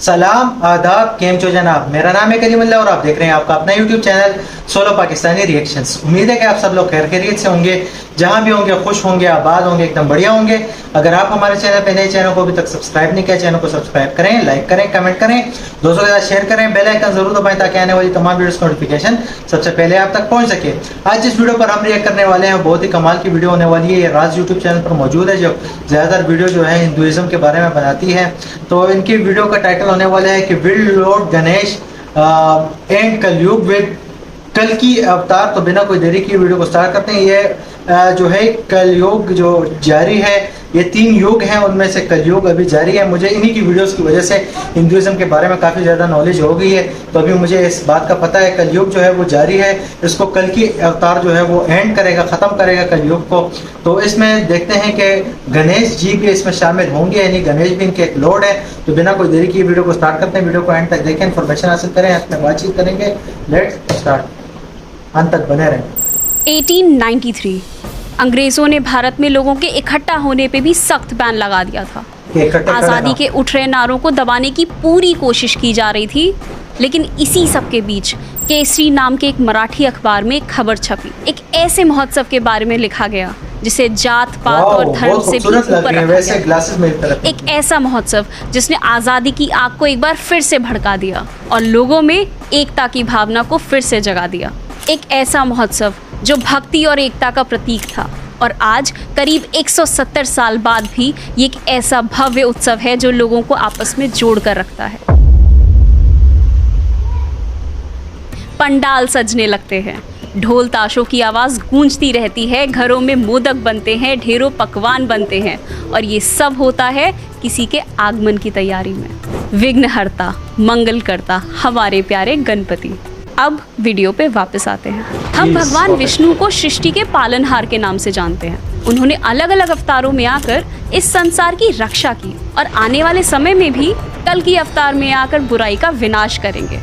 सलाम आदाब केम चो जनाब, मेरा नाम है कलीमुल्लाह और आप देख रहे हैं आपका अपना YouTube channel solo Pakistani reactions. उम्मीद है कि आप सब लोग खैर खैरियत से होंगे, जहां भी होंगे खुश होंगे, आबाद होंगे, एकदम बढ़िया होंगे। अगर आप हमारे चैनल पे नए, चैनल को अभी तक सब्सक्राइब नहीं किया, चैनल को सब्सक्राइब करें, लाइक करें, कमेंट करें, दोस्तों के साथ शेयर करें, बेल आइकन जरूर दबाएं ताकि आने वाली तमाम वीडियोस नोटिफिकेशन सबसे पहले आप तक पहुंच सके। आज जिस वीडियो पर हम रिएक्ट करने वाले हैं बहुत ही कमाल की वीडियो होने वाली है। ये राज यूट्यूब चैनल पर मौजूद है, जो ज्यादातर वीडियो जो है हिंदुइज्म के बारे में बनाती है। तो इनकी वीडियो का टाइटल होने वाला है कि विल लॉर्ड गणेश एंड कलयुग विद कल की अवतार। तो बिना कोई देरी की वीडियो को स्टार्ट करते हैं। ये जो है कलयुग जो जारी है, ये 3 युग हैं, उनमें से कलयुग अभी जारी है। मुझे इन्हीं की वीडियोस की वजह से हिंदुइज्म के बारे में काफ़ी ज़्यादा नॉलेज हो गई है, तो अभी मुझे इस बात का पता है कलयुग जो है वो जारी है। इसको कल की अवतार जो है वो एंड करेगा, ख़त्म करेगा कलयुग को। तो इसमें देखते हैं कि गणेश जी भी इसमें शामिल होंगे, यानी गणेश भी इनके एक लॉर्ड है। तो बिना कोई देरी की वीडियो को स्टार्ट करते हैं। वीडियो को एंड तक देखें, इन्फॉर्मेशन हासिल करें, अपने बातचीत करेंगे। लेट्स स्टार्ट, अंत तक बने रहें। 1893 अंग्रेजों ने भारत में लोगों के इकट्ठा होने पे भी सख्त बैन लगा दिया था। आज़ादी के उठ रहे नारों को दबाने की पूरी कोशिश की जा रही थी, लेकिन इसी सब के बीच केसरी नाम के एक मराठी अखबार में एक खबर छपी। एक ऐसे महोत्सव के बारे में लिखा गया जिसे जात पात और धर्म से भी ऊपर रखा गया। एक ऐसा महोत्सव जिसने आज़ादी की आग को एक बार फिर से भड़का दिया और लोगों में एकता की भावना को फिर से जगा दिया। एक ऐसा महोत्सव जो भक्ति और एकता का प्रतीक था, और आज करीब 170 साल बाद भी ये एक ऐसा भव्य उत्सव है जो लोगों को आपस में जोड़ कर रखता है। पंडाल सजने लगते हैं, ढोल ताशों की आवाज़ गूंजती रहती है, घरों में मोदक बनते हैं, ढेरों पकवान बनते हैं, और ये सब होता है किसी के आगमन की तैयारी में। विघ्नहर्ता, मंगलकर्ता, हमारे प्यारे गणपति। अब वीडियो पे वापस आते हैं। हम भगवान विष्णु को सृष्टि के पालनहार के नाम से जानते हैं। उन्होंने अलग अलग अवतारों में आकर इस संसार की रक्षा की, और आने वाले समय में भी कल की अवतार में आकर बुराई का विनाश करेंगे।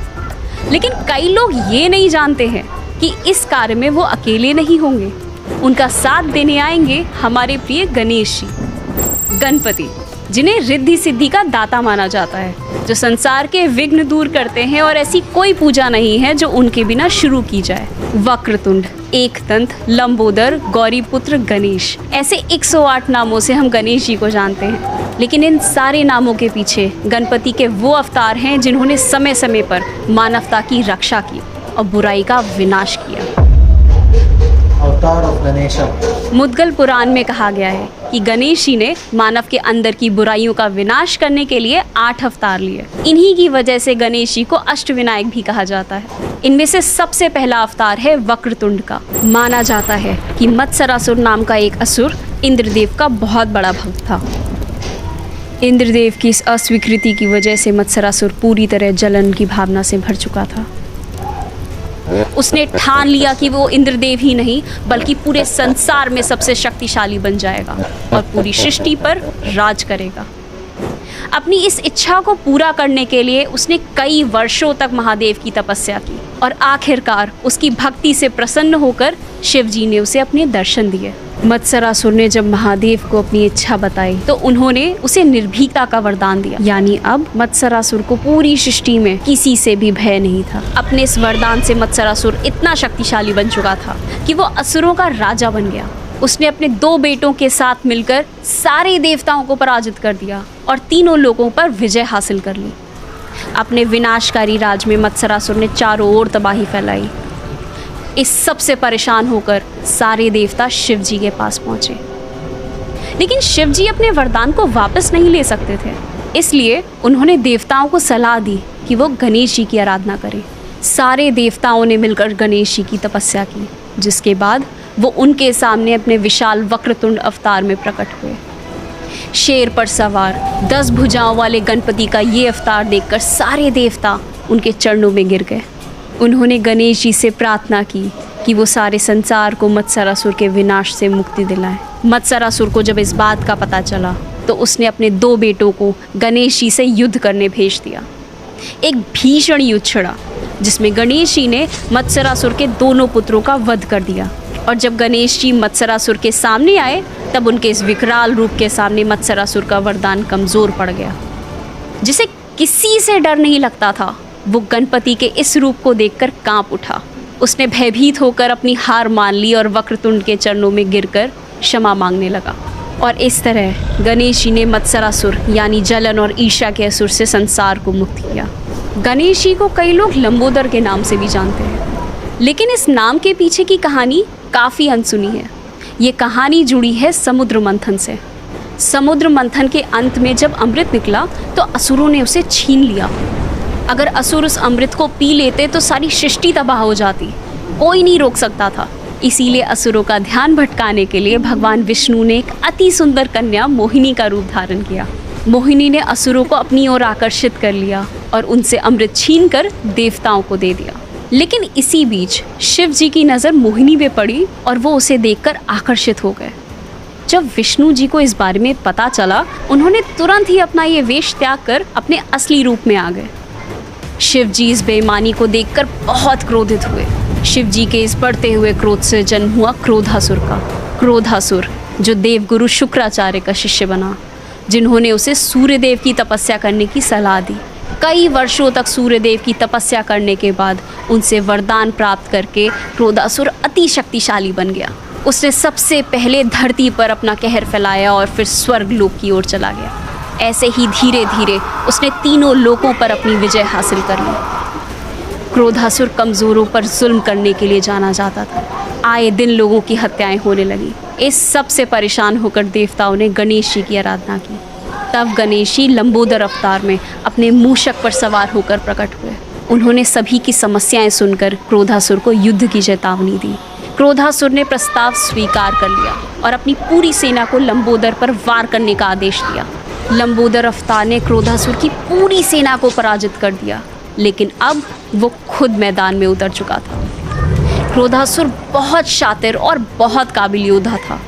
लेकिन कई लोग ये नहीं जानते हैं कि इस कार्य में वो अकेले नहीं होंगे, उनका साथ देने आएंगे हमारे प्रिय गणेश जी, गणपति, जिन्हें रिद्धि सिद्धि का दाता माना जाता है, जो संसार के विघ्न दूर करते हैं, और ऐसी कोई पूजा नहीं है जो उनके बिना शुरू की जाए। वक्रतुंड, एकदंत, लंबोदर, गौरीपुत्र गणेश, ऐसे 108 नामों से हम गणेश जी को जानते हैं। लेकिन इन सारे नामों के पीछे गणपति के वो अवतार हैं जिन्होंने समय समय पर मानवता की रक्षा की और बुराई का विनाश किया। अवतार ऑफ गणेश। मुद्गल पुराण में कहा गया है कि गणेश जी ने मानव के अंदर की बुराइयों का विनाश करने के लिए 8 अवतार लिए। इन्हीं की वजह से गणेश जी को अष्टविनायक भी कहा जाता है। इनमें से सबसे पहला अवतार है वक्रतुंड का। माना जाता है कि मत्सरासुर नाम का एक असुर इंद्रदेव का बहुत बड़ा भक्त था। इंद्रदेव की इस अस्वीकृति की वजह से मत्सरासुर पूरी तरह जलन की भावना से भर चुका था। उसने ठान लिया कि वो इंद्रदेव ही नहीं बल्कि पूरे संसार में सबसे शक्तिशाली बन जाएगा और पूरी सृष्टि पर राज करेगा। अपनी इस इच्छा को पूरा करने के लिए उसने कई वर्षों तक महादेव की तपस्या की, और आखिरकार उसकी भक्ति से प्रसन्न होकर शिव जी ने उसे अपने दर्शन दिए। मत्सरासुर ने जब महादेव को अपनी इच्छा बताई तो उन्होंने उसे निर्भीकता का वरदान दिया, यानी अब मत्सरासुर को पूरी सृष्टि में किसी से भी भय नहीं था। अपने इस वरदान से मत्सरासुर इतना शक्तिशाली बन चुका था कि वो असुरों का राजा बन गया। उसने अपने 2 बेटों के साथ मिलकर सारे देवताओं को पराजित कर दिया और तीनों लोगों पर विजय हासिल कर ली। अपने विनाशकारी राज में मत्सरासुर ने चारों ओर तबाही फैलाई। इस सब से परेशान होकर सारे देवता शिव जी के पास पहुंचे, लेकिन शिव जी अपने वरदान को वापस नहीं ले सकते थे। इसलिए उन्होंने देवताओं को सलाह दी कि वो गणेश जी की आराधना करें। सारे देवताओं ने मिलकर गणेश जी की तपस्या की, जिसके बाद वो उनके सामने अपने विशाल वक्रतुंड अवतार में प्रकट हुए। शेर पर सवार 10 भुजाओं वाले गणपति का ये अवतार देखकर सारे देवता उनके चरणों में गिर गए। उन्होंने गणेश जी से प्रार्थना की कि वो सारे संसार को मत्सरासुर के विनाश से मुक्ति दिलाएं। मत्सरासुर को जब इस बात का पता चला तो उसने अपने 2 बेटों को गणेश जी से युद्ध करने भेज दिया। एक भीषण युद्ध छिड़ा जिसमें गणेश जी ने मत्सरासुर के दोनों पुत्रों का वध कर दिया। और जब गणेश जी मत्सरासुर के सामने आए तब उनके इस विकराल रूप के सामने मत्सरासुर का वरदान कमज़ोर पड़ गया, जिसे किसी से डर नहीं लगता था। वो गणपति के इस रूप को देखकर कांप उठा। उसने भयभीत होकर अपनी हार मान ली और वक्रतुंड के चरणों में गिरकर क्षमा मांगने लगा। और इस तरह गणेश जी ने मत्सरासुर यानी जलन और ईर्ष्या के असुर से संसार को मुक्त किया। गणेश जी को कई लोग लंबोदर के नाम से भी जानते हैं, लेकिन इस नाम के पीछे की कहानी काफ़ी अनसुनी है। ये कहानी जुड़ी है समुद्र मंथन से। समुद्र मंथन के अंत में जब अमृत निकला तो असुरों ने उसे छीन लिया। अगर असुर उस अमृत को पी लेते तो सारी सृष्टि तबाह हो जाती, कोई नहीं रोक सकता था। इसीलिए असुरों का ध्यान भटकाने के लिए भगवान विष्णु ने एक अति सुंदर कन्या मोहिनी का रूप धारण किया। मोहिनी ने असुरों को अपनी ओर आकर्षित कर लिया और उनसे अमृत छीनकर देवताओं को दे दिया। लेकिन इसी बीच शिव जी की नज़र मोहिनी पे पड़ी और वो उसे देखकर आकर्षित हो गए। जब विष्णु जी को इस बारे में पता चला, उन्होंने तुरंत ही अपना ये वेश त्याग कर अपने असली रूप में आ गए। शिव जी इस बेईमानी को देखकर बहुत क्रोधित हुए। शिव जी के इस बढ़ते हुए क्रोध से जन्म हुआ क्रोधासुर का। क्रोधासुर जो देवगुरु शुक्राचार्य का शिष्य बना, जिन्होंने उसे सूर्यदेव की तपस्या करने की सलाह दी। कई वर्षों तक सूर्यदेव की तपस्या करने के बाद उनसे वरदान प्राप्त करके क्रोधासुर अति शक्तिशाली बन गया। उसने सबसे पहले धरती पर अपना कहर फैलाया और फिर स्वर्ग लोक की ओर चला गया। ऐसे ही धीरे धीरे उसने तीनों लोकों पर अपनी विजय हासिल कर ली। क्रोधासुर कमज़ोरों पर जुल्म करने के लिए जाना जाता था। आए दिन लोगों की हत्याएं होने लगी। इस सब से परेशान होकर देवताओं ने गणेश जी की आराधना की। तब गणेश जी लंबोदर अवतार में अपने मूषक पर सवार होकर प्रकट हुए। उन्होंने सभी की समस्याएं सुनकर क्रोधासुर को युद्ध की चेतावनी दी। क्रोधासुर ने प्रस्ताव स्वीकार कर लिया और अपनी पूरी सेना को लंबोदर पर वार करने का आदेश दिया। लंबोदर अवतार ने क्रोधासुर की पूरी सेना को पराजित कर दिया, लेकिन अब वो खुद मैदान में उतर चुका था। क्रोधासुर बहुत शातिर और बहुत काबिल योद्धा था,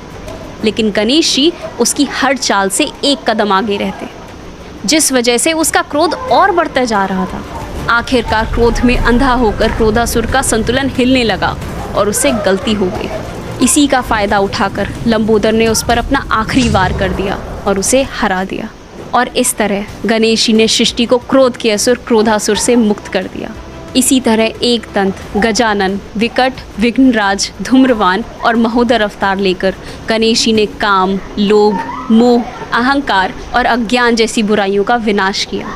लेकिन गणेश जी उसकी हर चाल से एक कदम आगे रहते, जिस वजह से उसका क्रोध और बढ़ता जा रहा था। आखिरकार क्रोध में अंधा होकर क्रोधासुर का संतुलन हिलने लगा और उससे गलती हो गई। इसी का फ़ायदा उठाकर लंबोदर ने उस पर अपना आखिरी वार कर दिया और उसे हरा दिया। और इस तरह गणेश जी ने सृष्टि को क्रोध के असुर क्रोधासुर से मुक्त कर दिया। इसी तरह एक दंत, गजानन, विकट, विघ्नराज, धूम्रवान और महोदर अवतार लेकर गणेश जी ने काम, लोभ, मोह, अहंकार और अज्ञान जैसी बुराइयों का विनाश किया।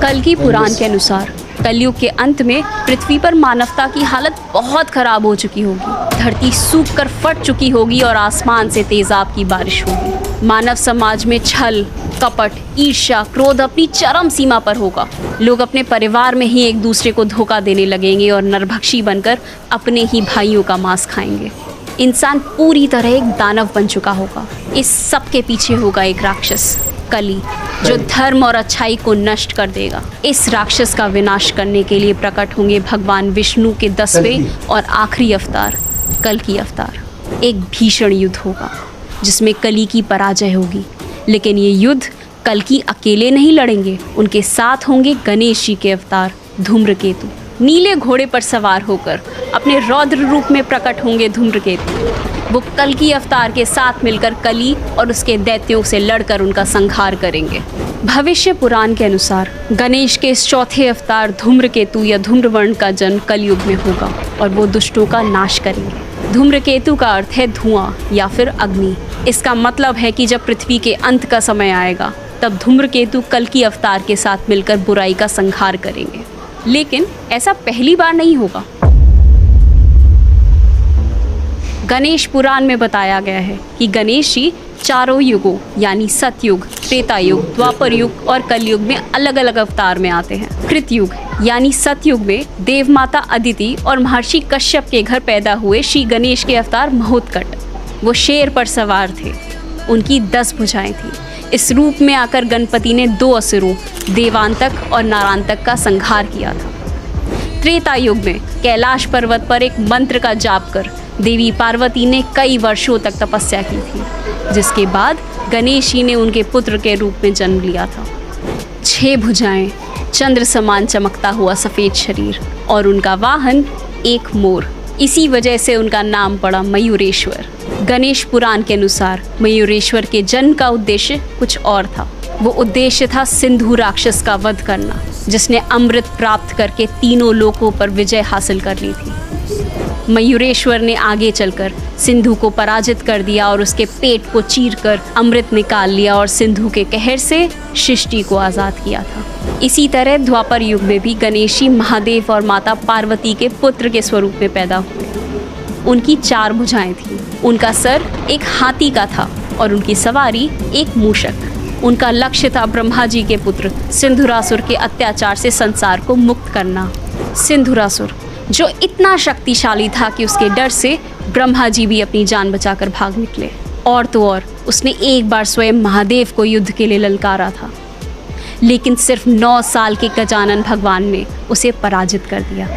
कल्कि पुराण के अनुसार कलयुग के अंत में पृथ्वी पर मानवता की हालत बहुत खराब हो चुकी होगी। धरती सूख कर फट चुकी होगी और आसमान से तेजाब की बारिश होगी। मानव समाज में छल, कपट, ईर्ष्या, क्रोध अपनी चरम सीमा पर होगा। लोग अपने परिवार में ही एक दूसरे को धोखा देने लगेंगे और नरभक्षी बनकर अपने ही भाइयों का मांस खाएंगे। इंसान पूरी तरह एक दानव बन चुका होगा। इस सब के पीछे होगा एक राक्षस, कली, जो धर्म और अच्छाई को नष्ट कर देगा। इस राक्षस का विनाश करने के लिए प्रकट होंगे भगवान विष्णु के 10वें और आखिरी अवतार, कल्कि अवतार। एक भीषण युद्ध होगा जिसमें कली की पराजय होगी, लेकिन ये युद्ध कल्कि अकेले नहीं लड़ेंगे। उनके साथ होंगे गणेश जी के अवतार धूम्रकेतु। नीले घोड़े पर सवार होकर अपने रौद्र रूप में प्रकट होंगे धूम्रकेतु। वो कल्कि अवतार के साथ मिलकर कली और उसके दैत्यों से लड़कर उनका संहार करेंगे। भविष्य पुराण के अनुसार गणेश के इस चौथे अवतार धूम्रकेतु या धूम्रवर्ण का जन्म कलयुग में होगा और वो दुष्टों का नाश करेंगे। धूम्रकेतु का अर्थ है धुआं या फिर अग्नि। इसका मतलब है कि जब पृथ्वी के अंत का समय आएगा तब धूम्रकेतु कल्कि अवतार के साथ मिलकर बुराई का संहार करेंगे। लेकिन ऐसा पहली बार नहीं होगा। गणेश पुराण में बताया गया है कि गणेश जी चारों युगों यानी सतयुग, त्रेता युग, द्वापर युग और कलयुग में अलग अलग अवतार में आते हैं। कृतयुग यानी सतयुग में देवमाता अदिति और महर्षि कश्यप के घर पैदा हुए श्री गणेश के अवतार महोत्कट। वो शेर पर सवार थे, उनकी 10 भुजाएं थी। इस रूप में आकर गणपति ने 2 असुरों देवांतक और नारांतक का संहार किया था। त्रेता युग में कैलाश पर्वत पर एक मंत्र का जाप कर देवी पार्वती ने कई वर्षों तक तपस्या की थी, जिसके बाद गणेश जी ने उनके पुत्र के रूप में जन्म लिया था। 6 भुजाएं, चंद्र समान चमकता हुआ सफ़ेद शरीर और उनका वाहन एक मोर। इसी वजह से उनका नाम पड़ा मयूरेश्वर। गणेश पुराण के अनुसार मयूरेश्वर के जन्म का उद्देश्य कुछ और था। वो उद्देश्य था सिंधु राक्षस का वध करना, जिसने अमृत प्राप्त करके तीनों लोकों पर विजय हासिल कर ली थी। मयूरेश्वर ने आगे चलकर सिंधु को पराजित कर दिया और उसके पेट को चीरकर अमृत निकाल लिया और सिंधु के कहर से सृष्टि को आज़ाद किया था। इसी तरह द्वापर युग में भी गणेश जी महादेव और माता पार्वती के पुत्र के स्वरूप में पैदा हुए। उनकी 4 भुजाएं थीं। उनका सर एक हाथी का था और उनकी सवारी एक मूषक। उनका लक्ष्य था ब्रह्मा जी के पुत्र सिंधुरासुर के अत्याचार से संसार को मुक्त करना। सिंधुरासुर जो इतना शक्तिशाली था कि उसके डर से ब्रह्मा जी भी अपनी जान बचाकर भाग निकले। और तो और उसने एक बार स्वयं महादेव को युद्ध के लिए ललकारा था, लेकिन सिर्फ 9 साल के गजानन भगवान ने उसे पराजित कर दिया।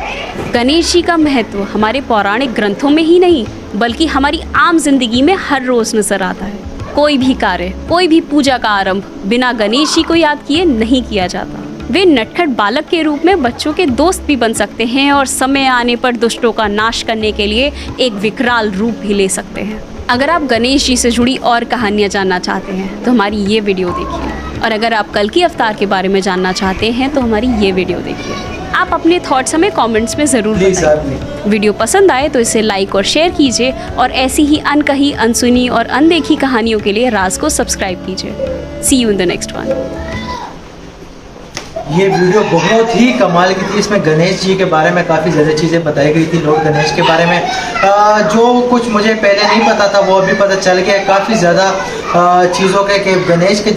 गणेश जी का महत्व हमारे पौराणिक ग्रंथों में ही नहीं बल्कि हमारी आम जिंदगी में हर रोज नजर आता है। कोई भी कार्य, कोई भी पूजा का आरंभ बिना गणेश जी को याद किए नहीं किया जाता। वे नटखट बालक के रूप में बच्चों के दोस्त भी बन सकते हैं और समय आने पर दुष्टों का नाश करने के लिए एक विकराल रूप भी ले सकते हैं। अगर आप गणेश जी से जुड़ी और कहानियाँ जानना चाहते हैं तो हमारी ये वीडियो देखिए, और अगर आप कल्कि अवतार के बारे में जानना चाहते हैं तो हमारी ये वीडियो देखिए। आप अपने थॉट्स हमें कमेंट्स में ज़रूर बताइए। वीडियो पसंद आए तो इसे लाइक और शेयर कीजिए, और ऐसी ही अनकही, अनसुनी और अनदेखी कहानियों के लिए राज को सब्सक्राइब कीजिए। See you in the next one. ये वीडियो बहुत ही कमाल की थी। इसमें गणेश जी के बारे में काफ़ी ज़्यादा चीज़ें बताई गई थी। लॉर्ड गणेश के बारे में जो कुछ मुझे पहले नहीं पता था वो अभी पता चल गया। काफ़ी ज़्यादा चीज़ों के कि गणेश के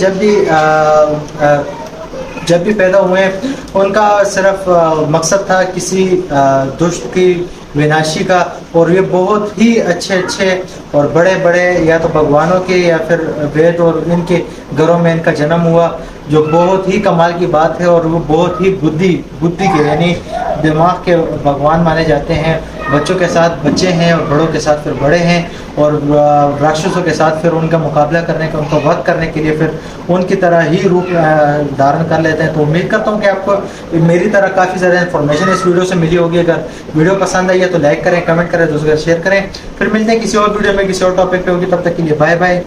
जब भी पैदा हुए उनका सिर्फ मकसद था किसी दुष्ट की विनाशी का, और ये बहुत ही अच्छे और बड़े या तो भगवानों के या फिर वेद और इनके घरों में इनका जन्म हुआ, जो बहुत ही कमाल की बात है। और वो बहुत ही बुद्धि के यानी दिमाग के भगवान माने जाते हैं। बच्चों के साथ बच्चे हैं और बड़ों के साथ फिर बड़े हैं, और राक्षसों के साथ फिर उनका मुकाबला करने का, उनको वध करने के लिए फिर उनकी तरह ही रूप धारण कर लेते हैं। तो उम्मीद करता हूँ कि आपको मेरी तरह काफ़ी ज़्यादा इन्फॉर्मेशन इस वीडियो से मिली होगी। अगर वीडियो पसंद आई है तो लाइक करें, कमेंट करें, दूसरों को शेयर करें। फिर मिलते हैं किसी और वीडियो में किसी और टॉपिक पे होगी। तब तक के लिए बाय बाय।